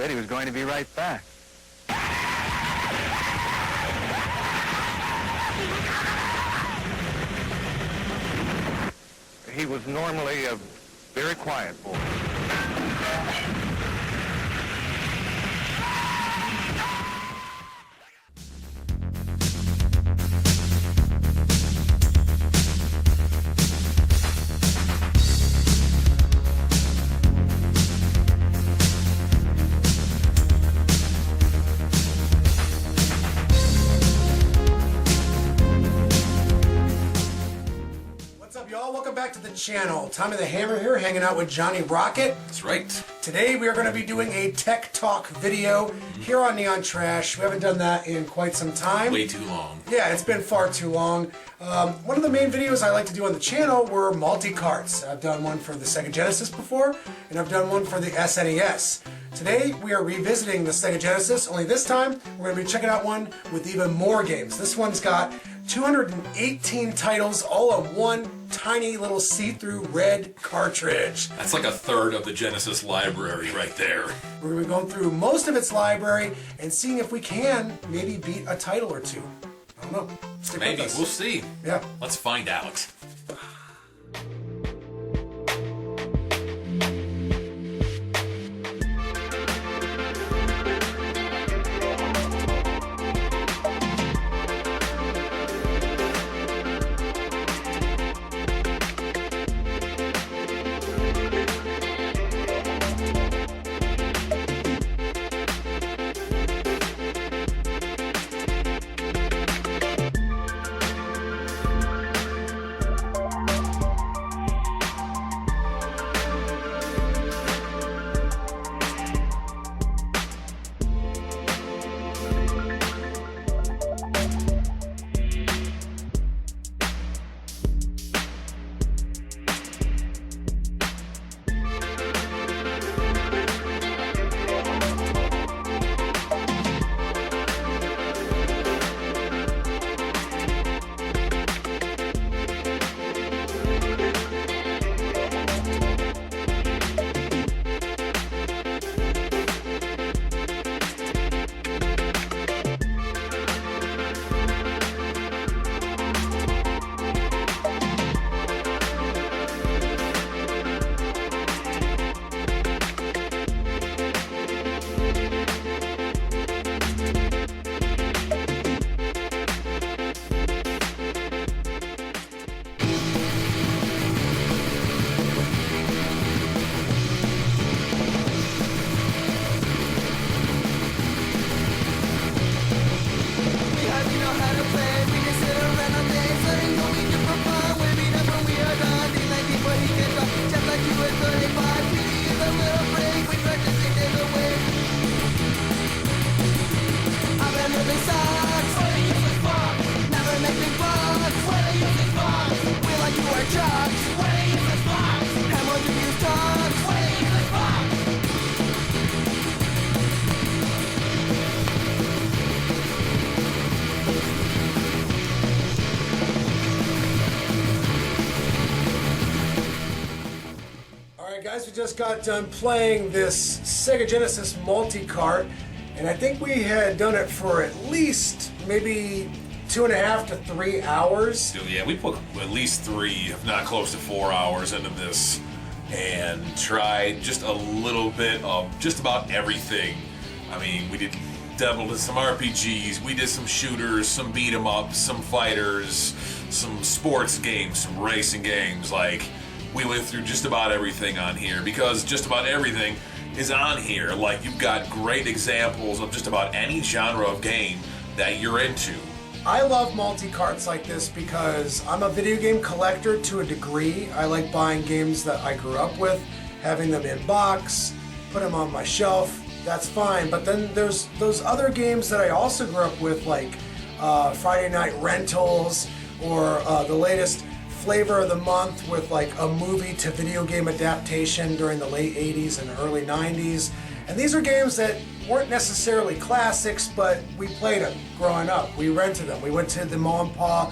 Said he was going to be right back. He was normally a very quiet boy. Welcome back to the channel. Tommy the Hammer here, hanging out with Johnny Rocket. That's right. Today we are going to be doing a tech talk video here on Neon Trash. We haven't done that in quite some time. Way too long. Yeah, it's been far too long. One of the main videos I like to do on the channel were multi-carts. I've done one for the Sega Genesis before, and I've done one for the SNES. Today we are revisiting the Sega Genesis, only this time we're going to be checking out one with even more games. This one's got 218 titles all on one tiny little see-through red cartridge. That's like a third of the Genesis library right there. We're going to be going through most of its library and seeing if we can maybe beat a title or two. I don't know. Stick Maybe. with us. We'll see. Yeah. Let's find out. Guys, we just got done playing this Sega Genesis multi-cart, and I think we had done it for at least maybe 2.5 to 3 hours. Yeah, we put at least 3, if not close to 4 hours into this and tried just a little bit of just about everything. I mean, we did dabbled in some RPGs, we did some shooters, some beat 'em ups, some fighters, some sports games, some racing games. Like, we went through just about everything on here because just about everything is on here. Like, you've got great examples of just about any genre of game that you're into. I love multi-carts like this because I'm a video game collector to a degree. I like buying games that I grew up with, having them in box, put them on my shelf, that's fine. But then there's those other games that I also grew up with, like Friday Night Rentals, or the latest flavor of the month with like a movie to video game adaptation during the late 80s and early 90s. And these are games that weren't necessarily classics, but we played them growing up. We rented them. We went to the mom and pa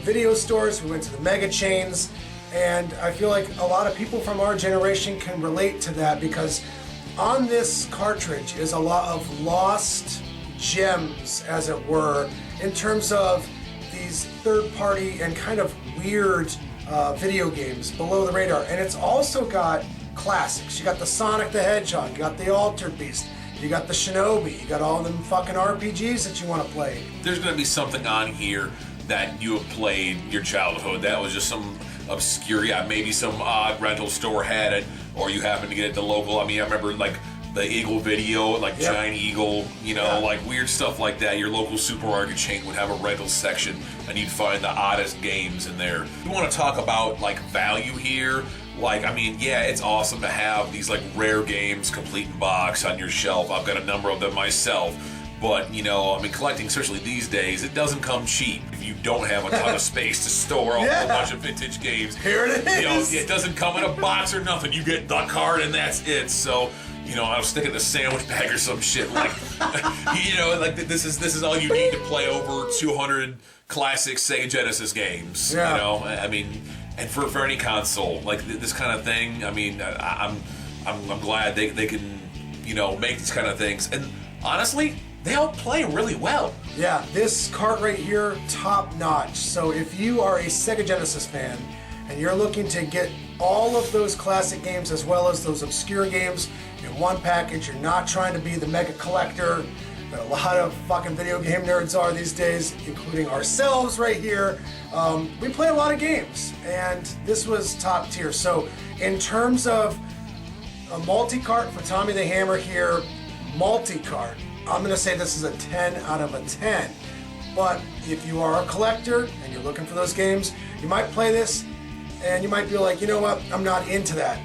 video stores, we went to the mega chains, and I feel like a lot of people from our generation can relate to that because on this cartridge is a lot of lost gems, as it were, in terms of these third-party and kind of weird video games below the radar. And it's also got classics. You got the Sonic the Hedgehog, you got the Altered Beast, you got the Shinobi, you got all them fucking RPGs that you want to play. There's going to be something on here that you have played your childhood. That was just some obscure, maybe some odd rental store had it, or you happen to get it at the local. I mean, I remember like the Eagle Video, like Giant Eagle, like weird stuff like that. Your local supermarket chain would have a rental section, and you'd find the oddest games in there. You want to talk about like value here? Like, I mean, yeah, it's awesome to have these like rare games complete in box on your shelf. I've got a number of them myself. But, I mean, collecting, especially these days, it doesn't come cheap if you don't have a ton of space to store a whole bunch of vintage games. Here it is. It doesn't come in a box or nothing. You get the card and that's it. So, I was sticking a sandwich bag or some shit. Like, like this is all you need to play over 200 classic Sega Genesis games. Yeah. I mean, and for any console, like this kind of thing. I mean, I'm glad they can, make these kind of things. And honestly, they all play really well. Yeah, this cart right here, top notch. So if you are a Sega Genesis fan and you're looking to get all of those classic games as well as those obscure games in one package, you're not trying to be the mega collector that a lot of fucking video game nerds are these days, including ourselves right here. We play a lot of games, and this was top tier. So in terms of a multi-cart for Tommy the Hammer here, multi-cart, I'm going to say this is a 10 out of a 10. But if you are a collector and you're looking for those games, you might play this and you might be like, you know what, I'm not into that.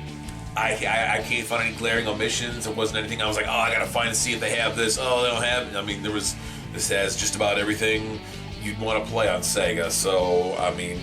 I can't find any glaring omissions. There wasn't anything I was like, oh, I got to find and see if they have this. Oh, they don't have it. I mean, this has just about everything you'd want to play on Sega. So, I mean,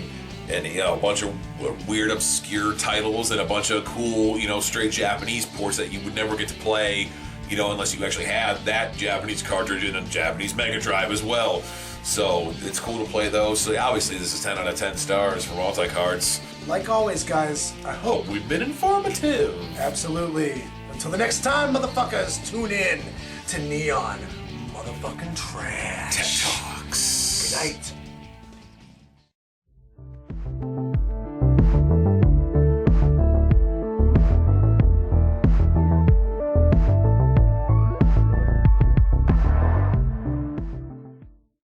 and a bunch of weird, obscure titles and a bunch of cool, straight Japanese ports that you would never get to play, unless you actually had that Japanese cartridge and a Japanese Mega Drive as well. So it's cool to play those. So obviously this is 10 out of 10 stars for multi-carts. Like always, guys, I hope we've been informative. Absolutely. Until the next time, motherfuckers, tune in to Neon Motherfucking Trash. Tech Talks. Good night.